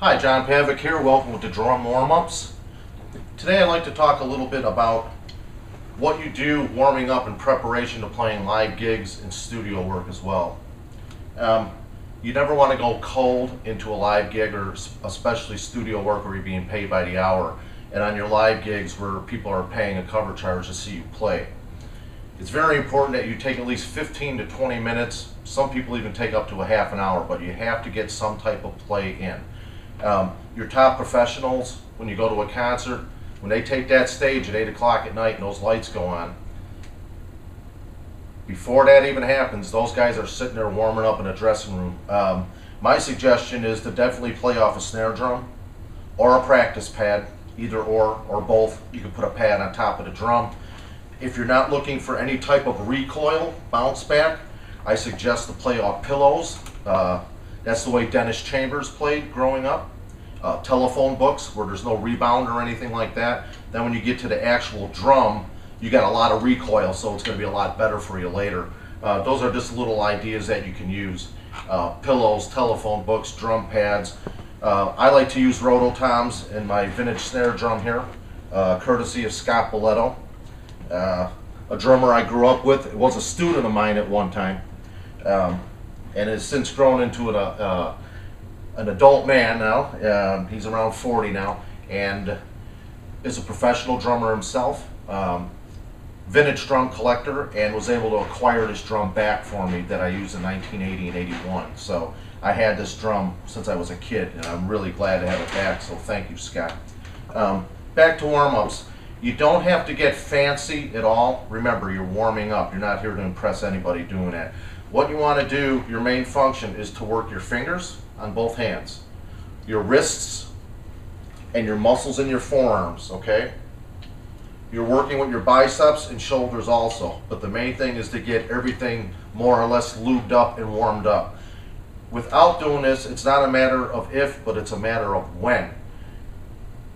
Hi, John Pavc here. Welcome to Drum Warm-Ups. Today I'd like to talk a little bit about what you do warming up in preparation to playing live gigs and studio work as well. You never want to go cold into a live gig, or especially studio work where you're being paid by the hour, and on your live gigs where people are paying a cover charge to see you play. It's very important that you take at least 15 to 20 minutes. Some people even take up to a half an hour, but you have to get some type of play in. Your top professionals, when you go to a concert, when they take that stage at 8 o'clock at night and those lights go on, before that even happens, those guys are sitting there warming up in a dressing room. My suggestion is to definitely play off a snare drum or a practice pad, either or both. You can put a pad on top of the drum. If you're not looking for any type of recoil, bounce back, I suggest to play off pillows. That's the way Dennis Chambers played growing up. Telephone books where there's no rebound or anything like that. Then when you get to the actual drum, you got a lot of recoil, so it's going to be a lot better for you later. Those are just little ideas that you can use. Pillows, telephone books, drum pads. I like to use rototoms in my vintage snare drum here, courtesy of Scott Balletto. A drummer I grew up with. It was a student of mine at one time, and has since grown into an adult man now. He's around 40 now, and is a professional drummer himself, vintage drum collector, and was able to acquire this drum back for me that I used in 1980 and 81. So I had this drum since I was a kid, and I'm really glad to have it back, so thank you, Scott. Back to warm-ups. You don't have to get fancy at all. Remember, you're warming up. You're not here to impress anybody doing that. What you want to do, your main function, is to work your fingers on both hands, your wrists, and your muscles in your forearms, okay? You're working with your biceps and shoulders also, but the main thing is to get everything more or less lubed up and warmed up. Without doing this, it's not a matter of if, but it's a matter of when.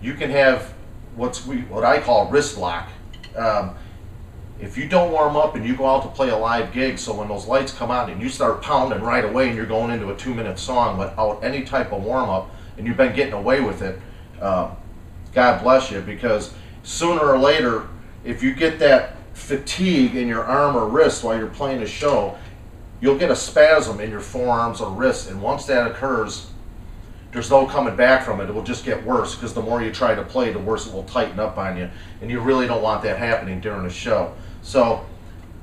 You can have what I call wrist lock. If you don't warm up and you go out to play a live gig, so when those lights come on and you start pounding right away and you're going into a 2-minute song without any type of warm up, and you've been getting away with it, God bless you, because sooner or later, if you get that fatigue in your arm or wrist while you're playing a show, you'll get a spasm in your forearms or wrists, and once that occurs, there's no coming back from it. It will just get worse, because the more you try to play, the worse it will tighten up on you, and you really don't want that happening during a show. So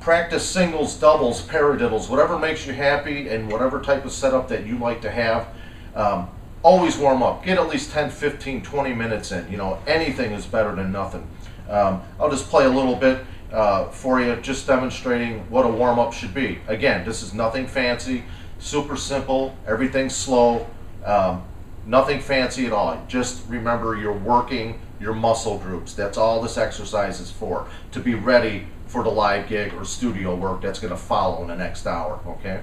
practice singles, doubles, paradiddles, whatever makes you happy, and whatever type of setup that you like to have. Always warm up. Get at least 10, 15, 20 minutes in. You know, anything is better than nothing. I'll just play a little bit for you, just demonstrating what a warm-up should be. Again, this is nothing fancy, super simple, everything's slow. Nothing fancy at all. Just remember, you're working your muscle groups. That's all this exercise is for, to be ready for the live gig or studio work that's going to follow in the next hour, okay?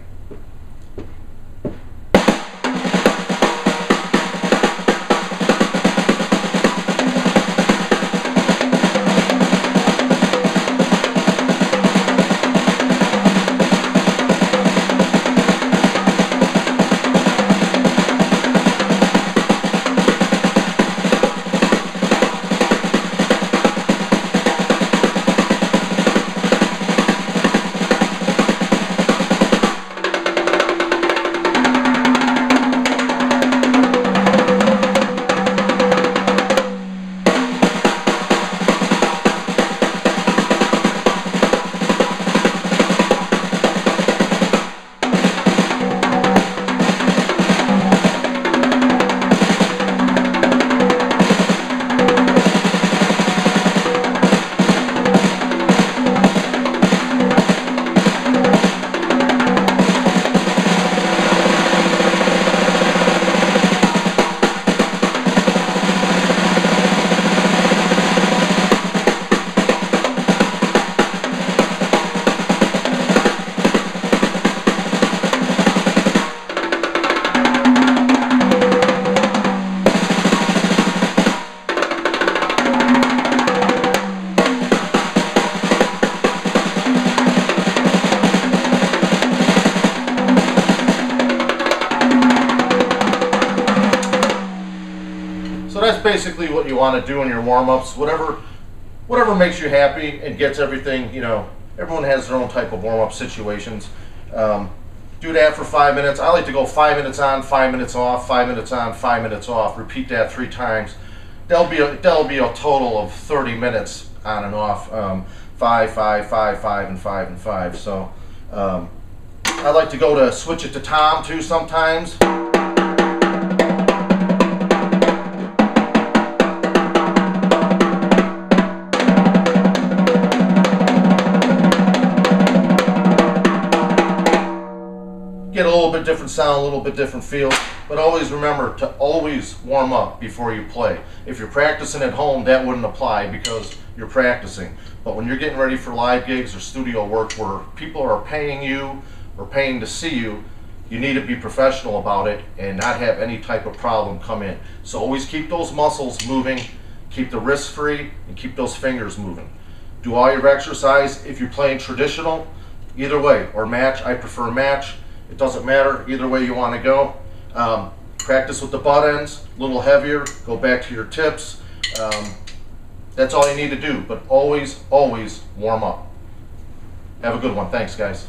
that's basically what you want to do in your warm-ups. Whatever makes you happy and gets everything, you know, everyone has their own type of warm-up situations. Do that for 5 minutes. I like to go 5 minutes on, 5 minutes off, 5 minutes on, 5 minutes off. Repeat that 3 times. That'll be a total of 30 minutes on and off. 5, 5, 5, 5, and 5 and 5. So I like to go to switch it to tom too sometimes. Get a little bit different sound, a little bit different feel, but always remember to always warm up before you play. If you're practicing at home, that wouldn't apply because you're practicing. But when you're getting ready for live gigs or studio work where people are paying you or paying to see you, you need to be professional about it and not have any type of problem come in. So always keep those muscles moving, keep the wrists free, and keep those fingers moving. Do all your exercise if you're playing traditional, either way, or match. I prefer match. It doesn't matter, either way you want to go. Practice with the butt ends, a little heavier, go back to your tips. That's all you need to do, but always, always warm up. Have a good one. Thanks, guys.